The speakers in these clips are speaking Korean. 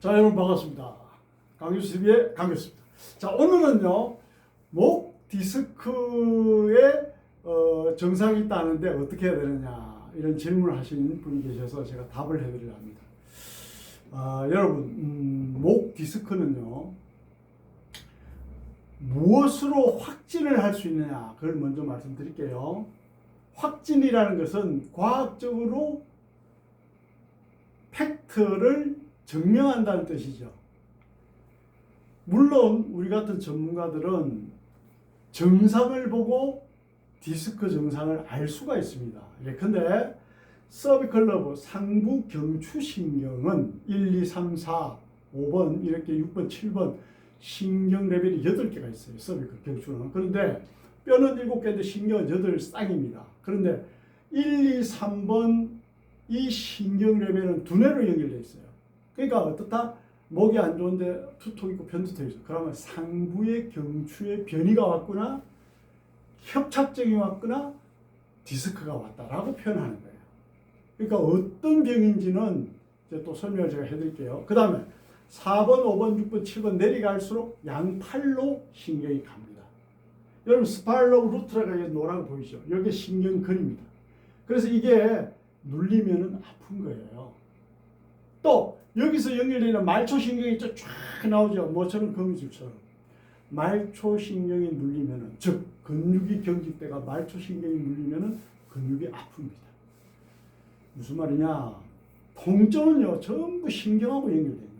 자, 여러분 반갑습니다. 강규수TV의 강규수입니다. 자, 오늘은요, 목 디스크에 증상이 있다는데 어떻게 해야 되느냐 이런 질문을 하시는 분이 계셔서 제가 답을 해드리려 합니다. 여러분, 목 디스크는요, 무엇으로 확진을 할 수 있느냐 그걸 먼저 말씀드릴게요. 확진이라는 것은 과학적으로 팩트를 증명한다는 뜻이죠. 물론 우리 같은 전문가들은 증상을 보고 디스크 증상을 알 수가 있습니다. 예컨대 서비컬 너브 상부 경추신경은 1, 2, 3, 4, 5번 이렇게 6번, 7번 신경 레벨이 8개가 있어요. 서비컬 경추는. 그런데 뼈는 7개인데 신경은 8쌍입니다. 그런데 1, 2, 3번 이 신경 레벨은 두뇌로 연결되어 있어요. 그러니까 어떻다? 목이 안 좋은데 두통 있고 편두통 있어. 그러면 상부의 경추에 변이가 왔거나 협착증이 왔거나 디스크가 왔다라고 표현하는 거예요. 그러니까 어떤 병인지는 이제 또 설명을 제가 해드릴게요. 그 다음에 4번, 5번, 6번, 7번 내려갈수록 양팔로 신경이 갑니다. 여러분 스파이럴 루트라가 노란 거 보이죠? 여기 신경근입니다. 그래서 이게 눌리면은 아픈 거예요. 또 여기서 연결되는 말초신경이 쫙 나오죠. 뭐처럼 거미줄처럼. 말초신경이 눌리면은, 즉 근육이 경직돼가 말초신경이 눌리면은 근육이 아픕니다. 무슨 말이냐? 통증은요 전부 신경하고 연결되는 거예요.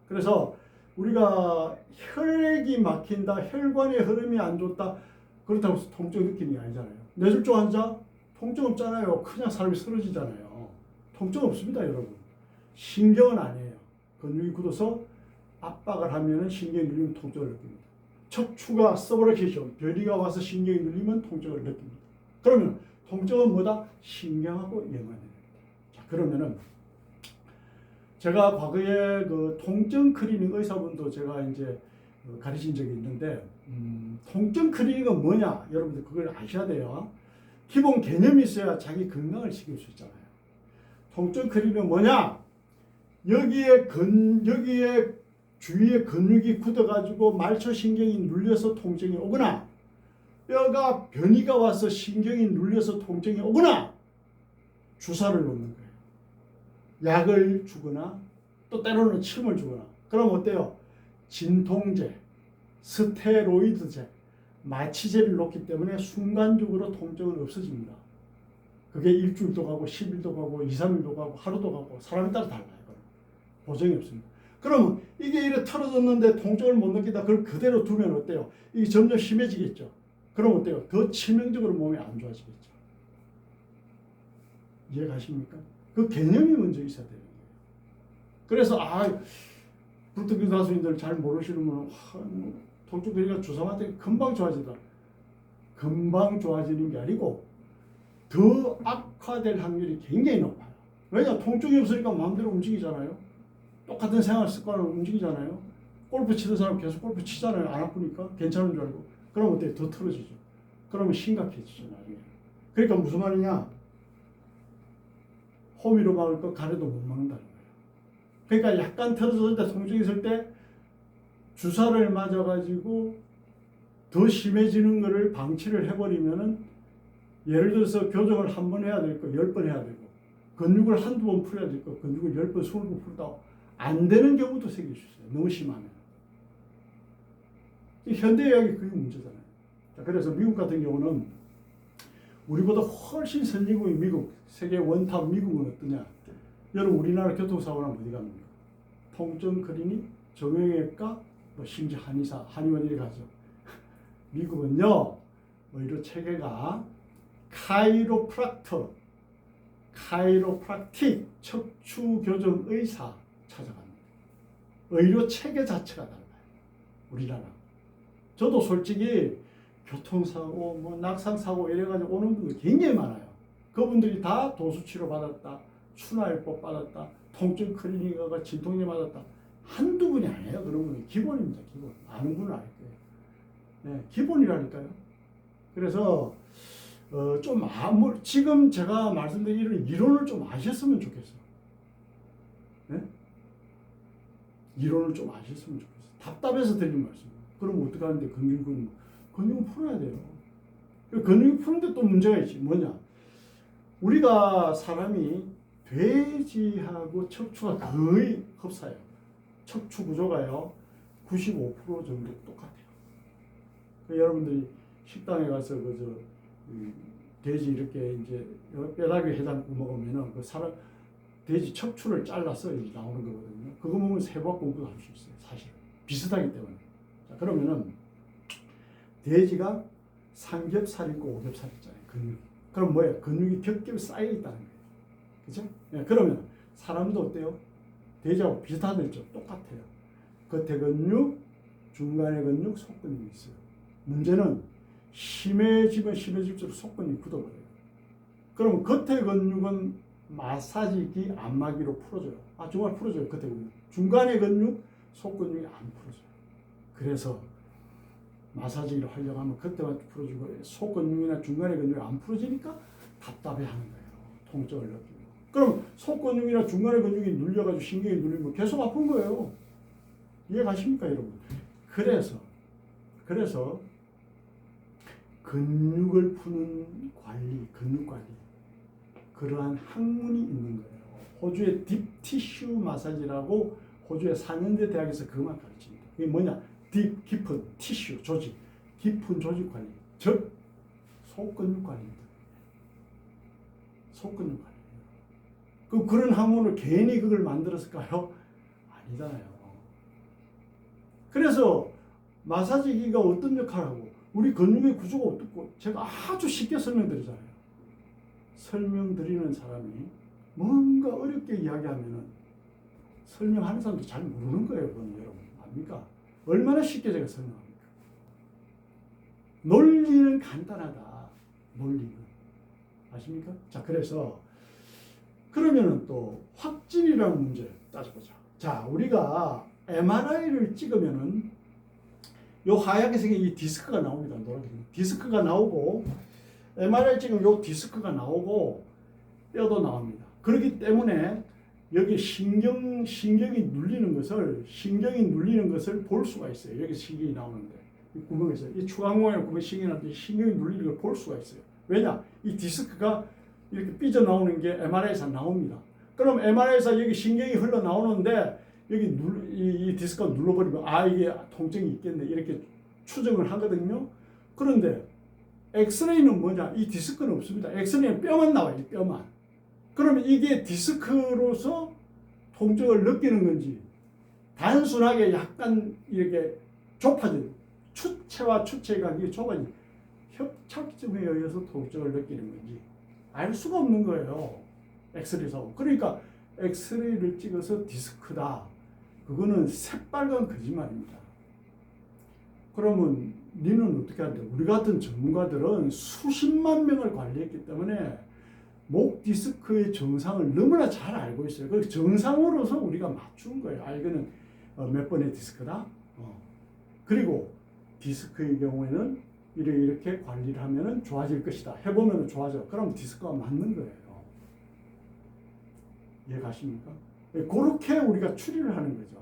그래서 우리가 혈액이 막힌다, 혈관의 흐름이 안 좋다, 그렇다고 해서 통증 느끼는 게 아니잖아요. 뇌졸중 환자 통증 없잖아요. 그냥 사람이 쓰러지잖아요. 통증 없습니다, 여러분. 신경은 아니에요. 근육이 굳어서 압박을 하면 신경이 눌리면 통증을 느낍니다. 척추가 서브레케이션, 변이가 와서 신경이 눌리면 통증을 느낍니다. 그러면 통증은 뭐다? 신경하고 연관됩니다. 자, 그러면은 제가 과거에 그 통증 클리닉 의사분도 제가 이제 가르친 적이 있는데, 통증 클리닉은 뭐냐? 여러분들 그걸 아셔야 돼요. 기본 개념이 있어야 자기 건강을 지킬 수 있잖아요. 통증 클리닉은 뭐냐? 여기에 주위에 근육이 굳어가지고 말초신경이 눌려서 통증이 오거나, 뼈가 변이가 와서 신경이 눌려서 통증이 오거나, 주사를 놓는 거예요. 약을 주거나, 또 때로는 침을 주거나. 그럼 어때요? 진통제, 스테로이드제, 마취제를 놓기 때문에 순간적으로 통증은 없어집니다. 그게 일주일도 가고 10일도 가고 2, 3일도 가고 하루도 가고 사람에 따라 달라요. 보정이 없습니다. 그러면 이게 이렇게 털어졌는데 통증을 못 느끼다 그걸 그대로 두면 어때요? 이게 점점 심해지겠죠. 그럼 어때요? 더 치명적으로 몸이 안 좋아지겠죠. 이해가십니까? 그 개념이 먼저 있어야 되는 거예요. 그래서 불특기 가수님들 잘 모르시는 분은 통증 변이가 주사한테 금방 좋아지다. 금방 좋아지는 게 아니고 더 악화될 확률이 굉장히 높아요. 왜냐? 통증이 없으니까 마음대로 움직이잖아요. 똑같은 생활 습관을 움직이잖아요. 골프 치는 사람 계속 골프 치잖아요. 안 아프니까 괜찮은 줄 알고. 그럼 어때요? 더 틀어지죠. 그러면 심각해지죠, 나중에. 그러니까 무슨 말이냐? 호미로 막을 거 가래도 못 막는다는 거예요. 그러니까 약간 틀어졌을 때, 통증이 있을 때 주사를 맞아가지고 더 심해지는 거를 방치를 해버리면은, 예를 들어서 교정을 한 번 해야 될 거 10번 해야 되고, 근육을 한두 번 풀어야 될 거 근육을 10번, 20번 풀다 안 되는 경우도 생길 수 있어요. 너무 심하면. 현대의학이 그게 문제잖아요. 자, 그래서 미국 같은 경우는 우리보다 훨씬 선진국인 미국, 세계 원탑 미국은 어떠냐? 여러분 우리나라 교통사고 나면 어디 갑니까? 통증 클리닉, 정형외과, 심지어 한의사, 한의원 이렇게 가죠. 미국은요, 의료 체계가 카이로프락틱, 척추교정 의사 찾아갑니다. 의료 체계 자체가 달라요. 우리나라. 저도 솔직히 교통사고, 낙상사고 이래가지고 오는 분들 굉장히 많아요. 그분들이 다 도수치료 받았다, 순화요법 받았다, 통증 클리닉 가서 진통제 받았다. 한두 분이 아니에요. 그런 분은 기본입니다. 기본. 아는 분은 알 거예요. 네, 기본이라니까요. 그래서 지금 제가 말씀드린 이런 이론을 좀 아셨으면 좋겠어요. 네? 이론을 좀 아셨으면 좋겠어요. 답답해서 드리는 말씀입니다. 그럼 어떻게 하는데 근육은 풀어야 돼요. 근육이 푸는데 또 문제가 있지. 뭐냐? 우리가 사람이 돼지하고 척추가 거의 흡사해요. 척추 구조가요 95% 정도 똑같아요. 여러분들이 식당에 가서 돼지 이렇게 이제 뼈다귀 해장국 먹으면은 그 사람 돼지 척추를 잘라서 이렇게 나오는 거거든요. 그거 먹으면 세부학 공부도 할 수 있어요. 사실 비슷하기 때문에. 자, 그러면은 돼지가 삼겹살 있고 오겹살 있잖아요. 근육. 그럼 뭐예요? 근육이 겹겹이 쌓여 있다는 거예요. 그죠? 네, 그러면 사람도 어때요? 돼지하고 비슷하죠? 똑같아요. 겉에 근육, 중간에 근육, 속근육이 있어요. 문제는 심해지면 심해질수록 속근육이 굳어버려요. 그럼 겉에 근육은 마사지기, 안마기로 풀어줘요. 아, 정말 풀어줘요. 겉에 근육. 중간에 근육, 속근육이 안 풀어줘요. 그래서 마사지기를 활용하면 그때만 풀어주고 속근육이나 중간에 근육이 안 풀어지니까 답답해하는 거예요. 통증을 느끼고. 그럼 속근육이나 중간에 근육이 눌려가지고 신경이 눌리면 계속 아픈 거예요. 이해 가십니까, 여러분? 그래서 근육을 푸는 관리, 근육 관리 그러한 학문이 있는 거예요. 호주의 딥티슈 마사지라고 호주의 4년제 대학에서 그것만 가르칩니다. 이게 뭐냐? 딥, 깊은 티슈, 조직, 깊은 조직 관리, 즉 속근육 관리입니다. 속근육 관리. 그런 학문을 괜히 그걸 만들었을까요? 아니잖아요. 그래서 마사지기가 어떤 역할을 하고 우리 근육의 구조가 어떻고 제가 아주 쉽게 설명드리잖아요. 설명드리는 사람이 뭔가 어렵게 이야기하면은 설명하는 사람도 잘 모르는 거예요. 그건 여러분 압니까? 얼마나 쉽게 제가 설명합니까? 논리는 간단하다. 논리는. 아십니까? 자, 그래서 그러면은 또 확진이라는 문제 따져보자. 자, 우리가 MRI를 찍으면은 요 하얗게 생긴 이 디스크가 나옵니다. 노랗게 디스크가 나오고 MRI 찍으면 요 디스크가 나오고 뼈도 나옵니다. 그렇기 때문에 여기 신경이 눌리는 것을 볼 수가 있어요. 여기 신경이 나오는데 이 구멍에서 이 추간공에 구멍 신경이 눌리는 걸 볼 수가 있어요. 왜냐? 이 디스크가 이렇게 삐져 나오는 게 MRI에서 나옵니다. 그럼 MRI에서 여기 신경이 흘러 나오는데 여기 이 디스크가 눌러버리면 아 이게 통증이 있겠네 이렇게 추정을 하거든요. 그런데 엑스레이는 뭐냐? 이 디스크는 없습니다. 엑스레이는 뼈만 나와요. 뼈만. 그러면 이게 디스크로서 통증을 느끼는 건지 단순하게 약간 이렇게 좁아진 추체와 추체가 좁아진 협착증에 의해서 통증을 느끼는 건지 알 수가 없는 거예요. 엑스레이에서. 그러니까 엑스레이를 찍어서 디스크다. 그거는 새빨간 거짓말입니다. 그러면 니는 어떻게 하는데? 우리 같은 전문가들은 수십만 명을 관리했기 때문에 목 디스크의 정상을 너무나 잘 알고 있어요. 그 정상으로서 우리가 맞춘 거예요. 이거는 몇 번의 디스크다. 그리고 디스크의 경우에는 이렇게 관리를 하면 좋아질 것이다. 해보면 좋아져. 그럼 디스크가 맞는 거예요. 이해 가십니까? 그렇게 우리가 추리를 하는 거죠.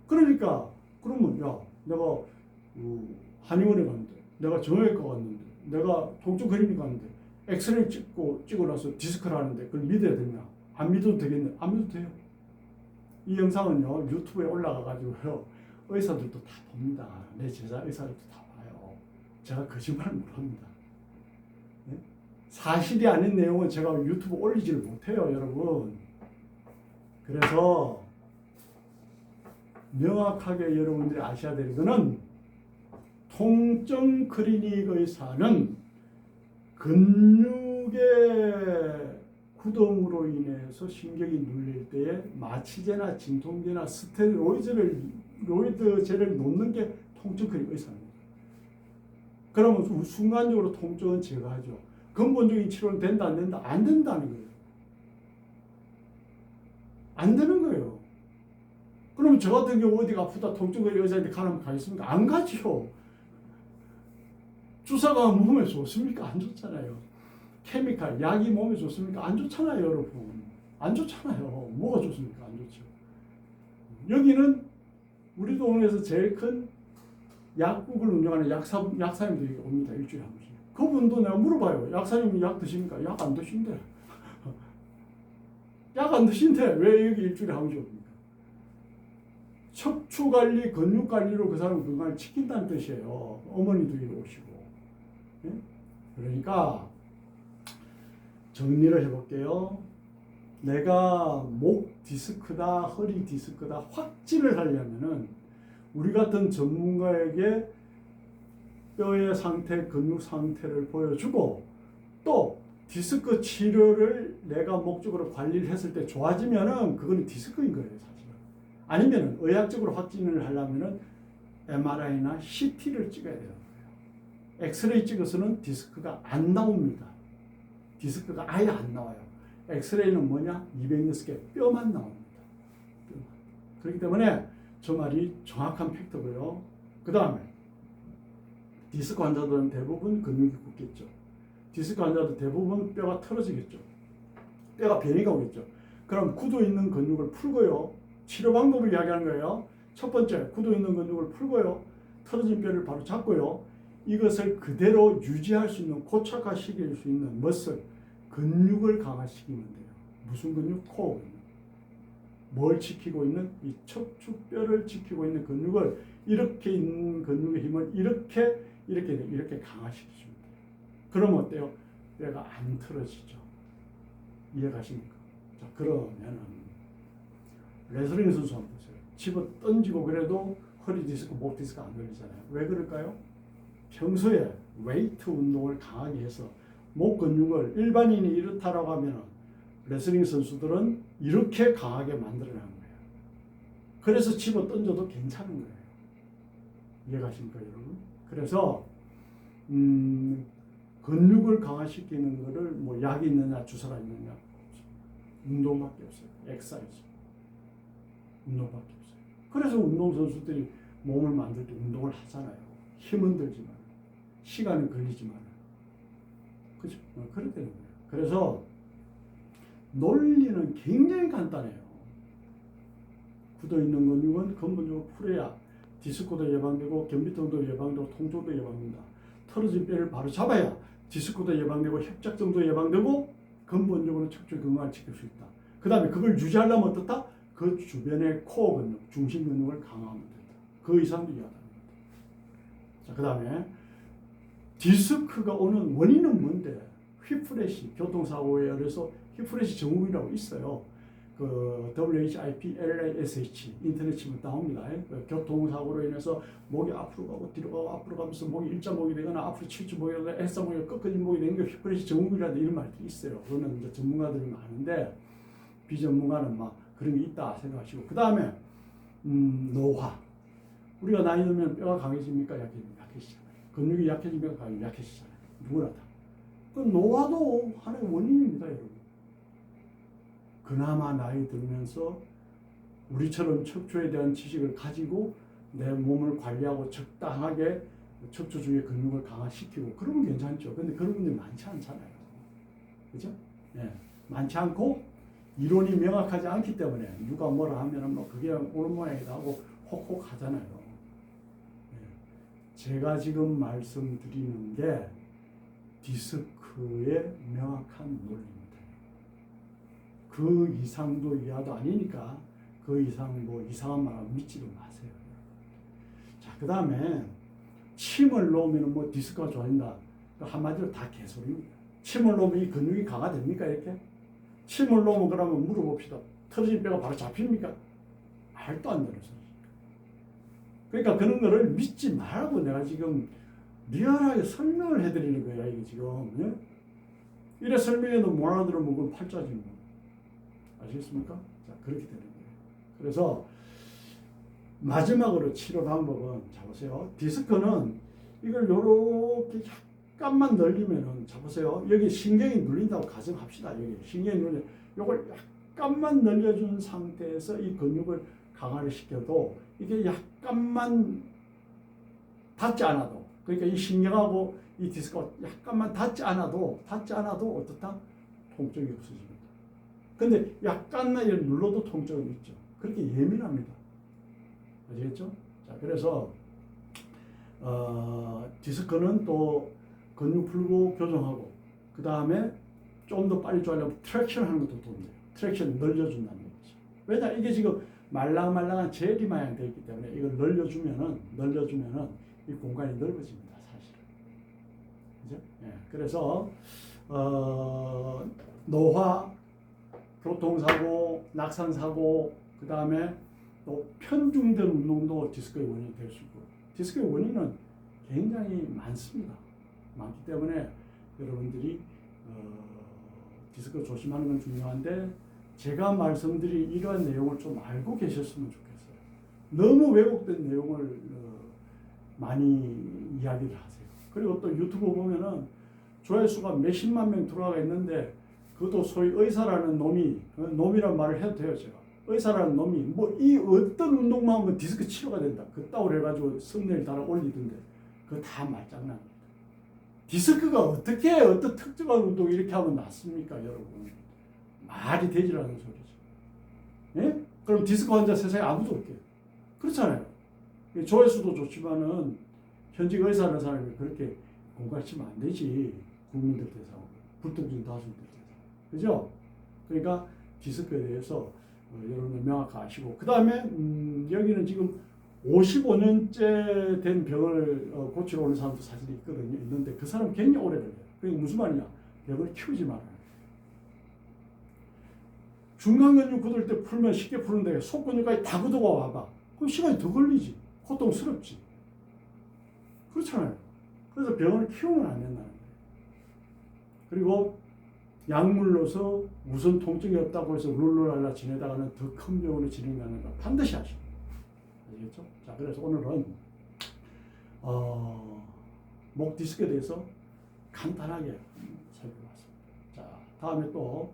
그러니까 그러면 야 내가 한의원에 갔는데 내가 정형외과 갔는데 내가 통증 클리닉 갔는데 엑스레이 찍고 나서 디스크를 하는데 그걸 믿어야 되냐? 안 믿어도 되겠네? 안 믿어도 돼요. 이 영상은요 유튜브에 올라가가지고요 의사들도 다 봅니다. 내 제자 의사들도 다 봐요. 제가 거짓말 못합니다. 네? 사실이 아닌 내용은 제가 유튜브 올리지를 못해요, 여러분. 그래서 명확하게 여러분들이 아셔야 되는 것은 통증 클리닉 의사는 근육의 굳음으로 인해서 신경이 눌릴 때에 마취제나 진통제나 스테로이드제를 놓는 게 통증 클리닉 의사입니다. 그러면 순간적으로 통증은 제거하죠. 근본적인 치료는 된다 안 된다? 안 된다는 거예요. 안 되는 거예요. 그럼 저 같은 경우 어디가 아프다 통증 의사한테 가면 가겠습니까? 안 가지요. 주사가 몸에 좋습니까? 안 좋잖아요. 케미칼, 약이 몸에 좋습니까? 안 좋잖아요, 여러분. 안 좋잖아요. 뭐가 좋습니까? 안 좋죠. 여기는 우리 동네에서 제일 큰 약국을 운영하는 약사님들이 옵니다. 일주일에 한 번씩. 그분도 내가 물어봐요. 약사님 약 드십니까? 약 안 드신대. 약 안 드신대. 왜 여기 일주일에 한 번씩 옵니까? 척추관리, 근육관리로 그 사람 건강을 지킨다는 뜻이에요. 어머니도 이리 오시고. 예? 그러니까 정리를 해볼게요. 내가 목 디스크다, 허리 디스크다 확진을 하려면은 우리 같은 전문가에게 뼈의 상태, 근육 상태를 보여주고 또 디스크 치료를 내가 목적으로 관리를 했을 때 좋아지면은 그거는 디스크인 거예요, 사실은. 아니면은 의학적으로 확진을 하려면은 MRI나 CT를 찍어야 되는 거예요. 엑스레이 찍어서는 디스크가 안 나옵니다. 디스크가 아예 안 나와요. 엑스레이는 뭐냐? 206개 뼈만 나옵니다. 뼈만. 그렇기 때문에 저 말이 정확한 팩트고요. 그 다음에 디스크 환자들은 대부분 근육이 굳겠죠. 디스크 환자들 대부분 뼈가 틀어지겠죠. 뼈가 변이가 오겠죠. 그럼 굳어 있는 근육을 풀고요. 치료 방법을 이야기하는 거예요. 첫 번째, 굳어 있는 근육을 풀고요. 틀어진 뼈를 바로 잡고요. 이것을 그대로 유지할 수 있는, 고착화시킬 수 있는 머슬, 근육을 강화시키면 돼요. 무슨 근육? 코어 근육. 뭘 지키고 있는? 이 척추뼈를 지키고 있는 근육을, 이렇게 있는 근육의 힘을 이렇게 강화시키시면 돼요. 그러면 어때요? 뼈가 안 틀어지죠. 이해가십니까? 자, 그러면은 레슬링 선수 한번 보세요. 집어 던지고 그래도 허리 디스크, 목 디스크 안 걸리잖아요. 왜 그럴까요? 평소에 웨이트 운동을 강하게 해서 목 근육을, 일반인이 이렇다라고 하면 레슬링 선수들은 이렇게 강하게 만들어낸 거예요. 그래서 집어 던져도 괜찮은 거예요. 이해가십니까, 여러분? 그래서 근육을 강화시키는 거를 뭐 약이 있느냐 주사가 있느냐, 운동밖에 없어요. 엑사이즈. 운동밖에 없어요. 그래서 운동선수들이 몸을 만들 때 운동을 하잖아요. 힘은 들지만, 시간은 걸리지만. 그죠? 그렇게 되는 거예요. 그래서 논리는 굉장히 간단해요. 굳어있는 근육은 근본적으로 풀어야 디스크도 예방되고 경비통도 예방되고 통증도 예방된다. 틀어진 뼈를 바로 잡아야 디스크도 예방되고 협착증도 예방되고 근본적으로 척추 건강을 지킬 수 있다. 그 다음에 그걸 유지하려면 어떻다? 그 주변의 코어 근육, 중심 근육을 강화하면 된다. 그 이상도 이해하다. 자, 그 다음에 디스크가 오는 원인은 뭔데? 휘프레시, 교통사고에 의해서 휘프레시 증후군이라고 있어요. 그 WHIPLASH 인터넷 치면 나옵니다. 그 교통사고로 인해서 목이 앞으로 가고 뒤로 가고 앞으로 가면서 목이 일자목이 되거나 앞으로 칠자목이 되거나 S자목이 꺾어진 목이 되는 게 휘프레시 증후군이라는 이런 말들이 있어요. 그거는 이제 전문가들이 많은데 비전문가는 막 그런 게 있다 생각하시고, 그 다음에 노화. 우리가 나이 들면 뼈가 강해집니까? 약해지잖아요. 근육이 약해지면 약해지잖아요. 누구나 다. 그 노화도 하나의 원인입니다, 여러분. 그나마 나이 들면서 우리처럼 척추에 대한 지식을 가지고 내 몸을 관리하고 적당하게 척추 주위의 근육을 강화시키고 그러면 괜찮죠. 근데 그런 분들이 많지 않잖아요. 그죠? 예. 많지 않고 이론이 명확하지 않기 때문에 누가 뭐라 하면은 뭐 그게 옳은 모양이다 하고 혹혹 하잖아요. 예. 제가 지금 말씀드리는 게 디스크의 명확한 논리입니다. 그 이상도 이하도 아니니까 그 이상 뭐 이상한 말 믿지도 마세요. 자, 그 다음에 침을 놓으면 뭐 디스크가 좋아진다. 한마디로 다 개소리입니다. 침을 놓으면 이 근육이 강화됩니까, 이렇게? 침을 놓으면 그러면 물어봅시다. 틀어진 뼈가 바로 잡힙니까? 말도 안 되는 소리. 그러니까 그런 거를 믿지 말고 내가 지금 리얼하게 설명을 해드리는 거야, 이게 지금. 예? 이래 설명해도 못 알아들으면 그건 팔자지 뭐. 아시겠습니까? 자, 그렇게 되는 거예요. 그래서 마지막으로 치료 방법은, 자 보세요. 디스크는 이걸 요렇게 약간만 늘리면은, 자 보세요. 여기 신경이 눌린다고 가정합시다. 여기 신경이 눌려. 요걸 약간만 늘려준 상태에서 이 근육을 강화를 시켜도 이게 약간만 닿지 않아도, 그러니까 이 신경하고 이 디스크가 약간만 닿지 않아도 어떻다? 통증이 없어집니다. 근데 약간만 눌러도 통증은 있죠. 그렇게 예민합니다. 아시겠죠? 자, 그래서 디스크는 또 근육 풀고 교정하고 그 다음에 좀 더 빨리 좋아하려면 트랙션 하는 것도 도움돼요. 트랙션 늘려준다는 거죠. 왜냐 이게 지금 말랑말랑한 젤리 마냥 되어 있기 때문에 이걸 늘려주면은 이 공간이 넓어집니다. 사실. 그죠? 예, 그래서 노화, 교통사고, 낙상사고, 그 다음에 또 편중된 운동도 디스크의 원인이 될 수 있고, 디스크의 원인은 굉장히 많습니다. 많기 때문에 여러분들이 디스크 조심하는 건 중요한데, 제가 말씀드린 이러한 내용을 좀 알고 계셨으면 좋겠어요. 너무 왜곡된 내용을 많이 이야기를 하세요. 그리고 또 유튜브 보면은 조회수가 몇십만 명 들어가 있는데, 그것도 소위 의사라는 놈이란 말을 해도 돼요, 제가. 의사라는 놈이 뭐 이 어떤 운동만 하면 디스크 치료가 된다. 그따위로 해가지고 썸네일 달아 올리던데, 그거 다 말장난입니다. 디스크가 어떻게 어떤 특정한 운동 이렇게 하면 낫습니까, 여러분? 말이 되질 않는 소리죠. 예? 그럼 디스크 환자 세상에 아무도 없게요. 그렇잖아요. 조회수도 좋지만은 현직 의사라는 사람이 그렇게 공갈치면 안 되지. 국민들 대상, 불특정 다수들 대상. 그죠? 그러니까 디스크에 대해서 여러분들 명확히 아시고, 그 다음에 여기는 지금 55년째 된 병을 고치러 오는 사람도 사실 있는데 그 사람 굉장히 오래 걸려요. 그게 무슨 말이냐? 병을 키우지 말아요. 중간근육 굳을 때 풀면 쉽게 푸는데 속근육까지 다 굳어가 와봐. 그럼 시간이 더 걸리지. 고통스럽지. 그렇잖아요. 그래서 병을 키우면 안 된다는 거예요. 그리고 약물로서 우선 통증이 없다고 해서 룰루랄라 지내다가는 더 큰 병으로 진행하는 거 반드시 하시고. 아시겠죠? 자, 그래서 오늘은 목 디스크에 대해서 간단하게 살펴봤습니다. 자, 다음에 또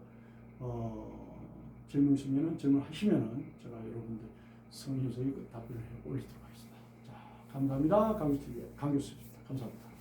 질문 있으면 질문하시면은 제가 여러분들 성의적인 답변을 해 올리도록 하겠습니다. 자, 감사합니다. 강교수입니다. 감사합니다.